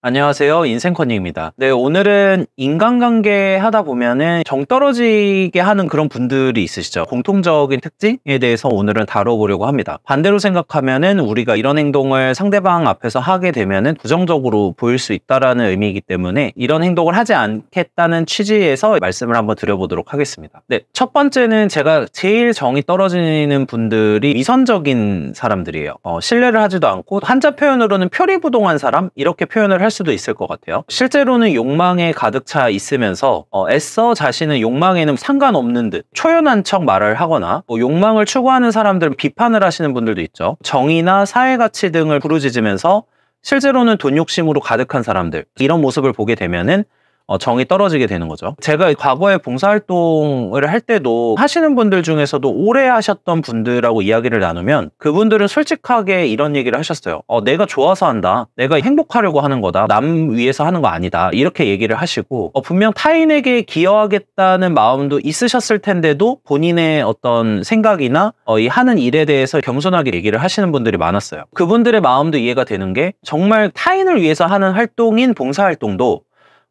안녕하세요. 인생커닝입니다. 네, 오늘은 인간관계 하다 보면은 정 떨어지게 하는 그런 분들이 있으시죠. 공통적인 특징에 대해서 오늘은 다뤄보려고 합니다. 반대로 생각하면은 우리가 이런 행동을 상대방 앞에서 하게 되면은 부정적으로 보일 수 있다라는 의미이기 때문에 이런 행동을 하지 않겠다는 취지에서 말씀을 한번 드려보도록 하겠습니다. 네, 첫 번째는 제가 제일 정이 떨어지는 분들이 위선적인 사람들이에요. 신뢰를 하지도 않고 한자 표현으로는 표리부동한 사람? 이렇게 표현을 할 수도 있을 것 같아요. 실제로는 욕망에 가득 차 있으면서 애써 자신은 욕망에는 상관없는 듯 초연한 척 말을 하거나 욕망을 추구하는 사람들은 비판을 하시는 분들도 있죠. 정의나 사회가치 등을 부르짖으면서 실제로는 돈 욕심으로 가득한 사람들, 이런 모습을 보게 되면은 정이 떨어지게 되는 거죠. 제가 과거에 봉사활동을 할 때도 하시는 분들 중에서도 오래 하셨던 분들하고 이야기를 나누면 그분들은 솔직하게 이런 얘기를 하셨어요. 내가 좋아서 한다. 내가 행복하려고 하는 거다. 남 위해서 하는 거 아니다. 이렇게 얘기를 하시고 분명 타인에게 기여하겠다는 마음도 있으셨을 텐데도 본인의 어떤 생각이나 이 하는 일에 대해서 겸손하게 얘기를 하시는 분들이 많았어요. 그분들의 마음도 이해가 되는 게 정말 타인을 위해서 하는 활동인 봉사활동도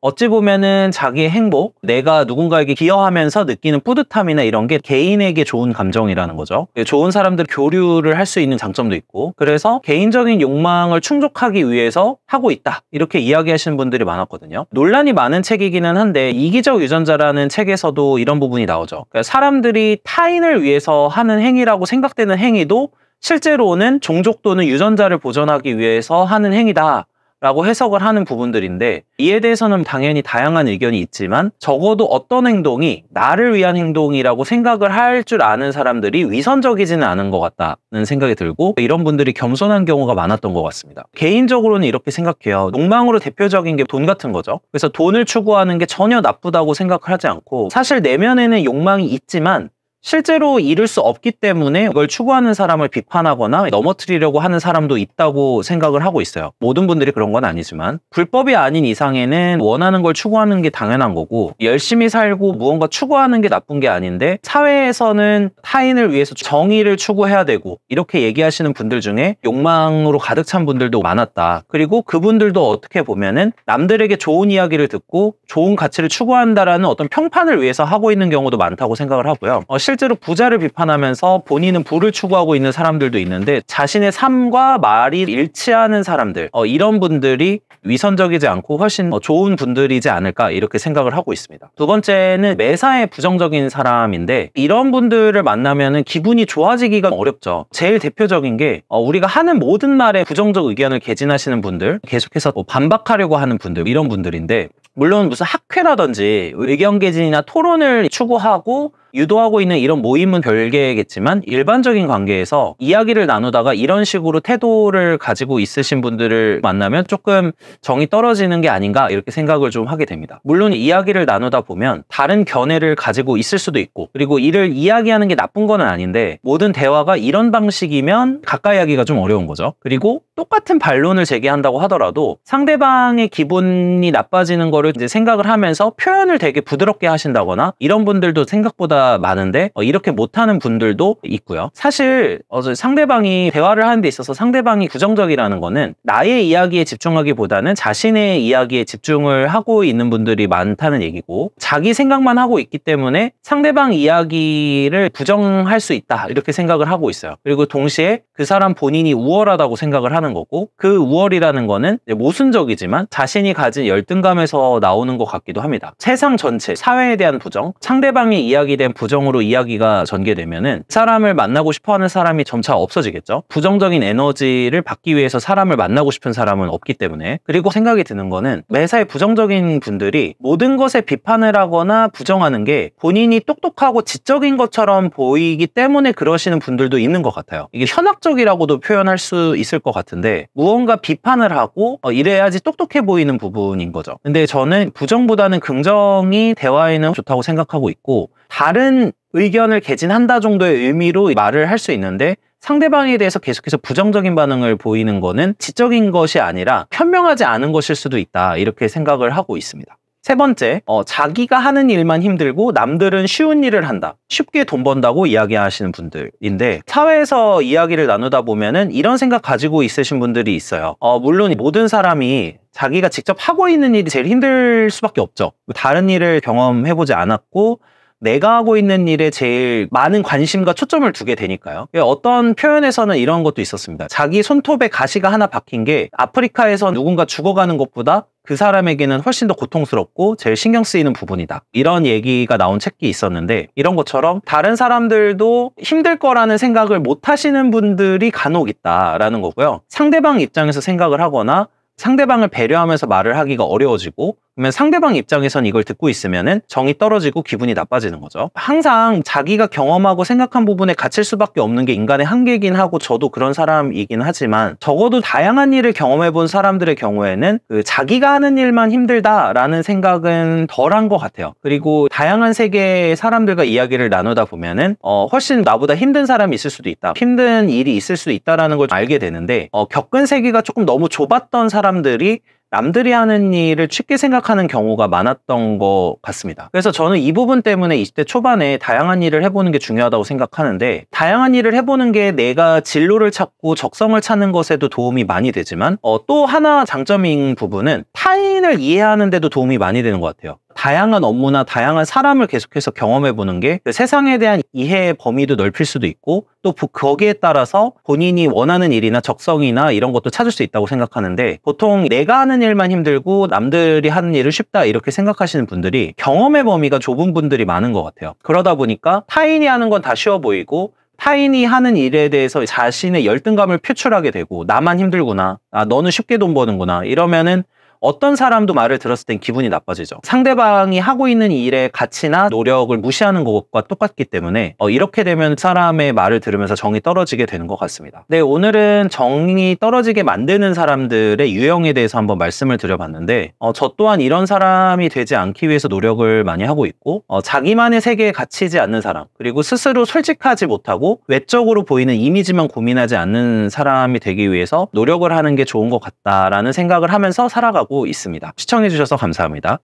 어찌 보면은 자기의 행복, 내가 누군가에게 기여하면서 느끼는 뿌듯함이나 이런 게 개인에게 좋은 감정이라는 거죠. 좋은 사람들 교류를 할 수 있는 장점도 있고, 그래서 개인적인 욕망을 충족하기 위해서 하고 있다, 이렇게 이야기하시는 분들이 많았거든요. 논란이 많은 책이기는 한데 이기적 유전자라는 책에서도 이런 부분이 나오죠. 그러니까 사람들이 타인을 위해서 하는 행위라고 생각되는 행위도 실제로는 종족 또는 유전자를 보존하기 위해서 하는 행위다 라고 해석을 하는 부분들인데, 이에 대해서는 당연히 다양한 의견이 있지만 적어도 어떤 행동이 나를 위한 행동이라고 생각을 할 줄 아는 사람들이 위선적이지는 않은 것 같다는 생각이 들고, 이런 분들이 겸손한 경우가 많았던 것 같습니다. 개인적으로는 이렇게 생각해요. 욕망으로 대표적인 게 돈 같은 거죠. 그래서 돈을 추구하는 게 전혀 나쁘다고 생각을 하지 않고, 사실 내면에는 욕망이 있지만 실제로 이룰 수 없기 때문에 이걸 추구하는 사람을 비판하거나 넘어뜨리려고 하는 사람도 있다고 생각을 하고 있어요. 모든 분들이 그런 건 아니지만 불법이 아닌 이상에는 원하는 걸 추구하는 게 당연한 거고, 열심히 살고 무언가 추구하는 게 나쁜 게 아닌데 사회에서는 타인을 위해서 정의를 추구해야 되고 이렇게 얘기하시는 분들 중에 욕망으로 가득 찬 분들도 많았다. 그리고 그분들도 어떻게 보면은 남들에게 좋은 이야기를 듣고 좋은 가치를 추구한다라는 어떤 평판을 위해서 하고 있는 경우도 많다고 생각을 하고요. 실제로 부자를 비판하면서 본인은 부를 추구하고 있는 사람들도 있는데, 자신의 삶과 말이 일치하는 사람들, 이런 분들이 위선적이지 않고 훨씬 좋은 분들이지 않을까, 이렇게 생각을 하고 있습니다. 두 번째는 매사에 부정적인 사람인데, 이런 분들을 만나면 기분이 좋아지기가 어렵죠. 제일 대표적인 게 우리가 하는 모든 말에 부정적 의견을 개진하시는 분들, 계속해서 반박하려고 하는 분들, 이런 분들인데, 물론 무슨 학회라든지 의견 개진이나 토론을 추구하고 유도하고 있는 이런 모임은 별개겠지만, 일반적인 관계에서 이야기를 나누다가 이런 식으로 태도를 가지고 있으신 분들을 만나면 조금 정이 떨어지는 게 아닌가, 이렇게 생각을 좀 하게 됩니다. 물론 이야기를 나누다 보면 다른 견해를 가지고 있을 수도 있고, 그리고 이를 이야기하는 게 나쁜 건 아닌데 모든 대화가 이런 방식이면 가까이 하기가 좀 어려운 거죠. 그리고 똑같은 반론을 제기한다고 하더라도 상대방의 기분이 나빠지는 거를 이제 생각을 하면서 표현을 되게 부드럽게 하신다거나, 이런 분들도 생각보다 많은데 이렇게 못하는 분들도 있고요. 사실 상대방이 대화를 하는 데 있어서 상대방이 부정적이라는 거는 나의 이야기에 집중하기보다는 자신의 이야기에 집중을 하고 있는 분들이 많다는 얘기고, 자기 생각만 하고 있기 때문에 상대방 이야기를 부정할 수 있다, 이렇게 생각을 하고 있어요. 그리고 동시에 그 사람 본인이 우월하다고 생각을 하는 거고, 그 우월이라는 거는 모순적이지만 자신이 가진 열등감에서 나오는 것 같기도 합니다. 세상 전체, 사회에 대한 부정, 상대방의 이야기에 대한 부정으로 이야기가 전개되면은 사람을 만나고 싶어하는 사람이 점차 없어지겠죠. 부정적인 에너지를 받기 위해서 사람을 만나고 싶은 사람은 없기 때문에. 그리고 생각이 드는 거는 매사에 부정적인 분들이 모든 것에 비판을 하거나 부정하는 게 본인이 똑똑하고 지적인 것처럼 보이기 때문에 그러시는 분들도 있는 것 같아요. 이게 현학적이라고도 표현할 수 있을 것 같은데, 무언가 비판을 하고 이래야지 똑똑해 보이는 부분인 거죠. 근데 저는 부정보다는 긍정이 대화에는 좋다고 생각하고 있고, 다른 의견을 개진한다 정도의 의미로 말을 할 수 있는데 상대방에 대해서 계속해서 부정적인 반응을 보이는 거는 지적인 것이 아니라 현명하지 않은 것일 수도 있다, 이렇게 생각을 하고 있습니다. 세 번째, 자기가 하는 일만 힘들고 남들은 쉬운 일을 한다, 쉽게 돈 번다고 이야기하시는 분들인데, 사회에서 이야기를 나누다 보면은 이런 생각 가지고 있으신 분들이 있어요. 물론 모든 사람이 자기가 직접 하고 있는 일이 제일 힘들 수밖에 없죠. 다른 일을 경험해보지 않았고 내가 하고 있는 일에 제일 많은 관심과 초점을 두게 되니까요. 어떤 표현에서는 이런 것도 있었습니다. 자기 손톱에 가시가 하나 박힌 게 아프리카에서 누군가 죽어가는 것보다 그 사람에게는 훨씬 더 고통스럽고 제일 신경 쓰이는 부분이다. 이런 얘기가 나온 책이 있었는데, 이런 것처럼 다른 사람들도 힘들 거라는 생각을 못 하시는 분들이 간혹 있다라는 거고요. 상대방 입장에서 생각을 하거나 상대방을 배려하면서 말을 하기가 어려워지고, 그러면 상대방 입장에선 이걸 듣고 있으면은 정이 떨어지고 기분이 나빠지는 거죠. 항상 자기가 경험하고 생각한 부분에 갇힐 수밖에 없는 게 인간의 한계이긴 하고, 저도 그런 사람이긴 하지만 적어도 다양한 일을 경험해 본 사람들의 경우에는 자기가 하는 일만 힘들다라는 생각은 덜한 것 같아요. 그리고 다양한 세계의 사람들과 이야기를 나누다 보면은 훨씬 나보다 힘든 사람이 있을 수도 있다, 힘든 일이 있을 수도 있다라는 걸 알게 되는데, 겪은 세계가 조금 너무 좁았던 사람들이 남들이 하는 일을 쉽게 생각하는 경우가 많았던 것 같습니다. 그래서 저는 이 부분 때문에 20대 초반에 다양한 일을 해보는 게 중요하다고 생각하는데, 다양한 일을 해보는 게 내가 진로를 찾고 적성을 찾는 것에도 도움이 많이 되지만 또 하나 장점인 부분은 타인을 이해하는 데도 도움이 많이 되는 것 같아요. 다양한 업무나 다양한 사람을 계속해서 경험해보는 게 세상에 대한 이해의 범위도 넓힐 수도 있고, 또 거기에 따라서 본인이 원하는 일이나 적성이나 이런 것도 찾을 수 있다고 생각하는데, 보통 내가 하는 일만 힘들고 남들이 하는 일을 쉽다 이렇게 생각하시는 분들이 경험의 범위가 좁은 분들이 많은 것 같아요. 그러다 보니까 타인이 하는 건 다 쉬워 보이고, 타인이 하는 일에 대해서 자신의 열등감을 표출하게 되고, 나만 힘들구나, 너는 쉽게 돈 버는구나 이러면은 어떤 사람도 말을 들었을 땐 기분이 나빠지죠. 상대방이 하고 있는 일의 가치나 노력을 무시하는 것과 똑같기 때문에 이렇게 되면 사람의 말을 들으면서 정이 떨어지게 되는 것 같습니다. 네, 오늘은 정이 떨어지게 만드는 사람들의 유형에 대해서 한번 말씀을 드려봤는데, 저 또한 이런 사람이 되지 않기 위해서 노력을 많이 하고 있고, 자기만의 세계에 갇히지 않는 사람, 그리고 스스로 솔직하지 못하고 외적으로 보이는 이미지만 고민하지 않는 사람이 되기 위해서 노력을 하는 게 좋은 것 같다라는 생각을 하면서 살아가고 있습니다. 시청해주셔서 감사합니다.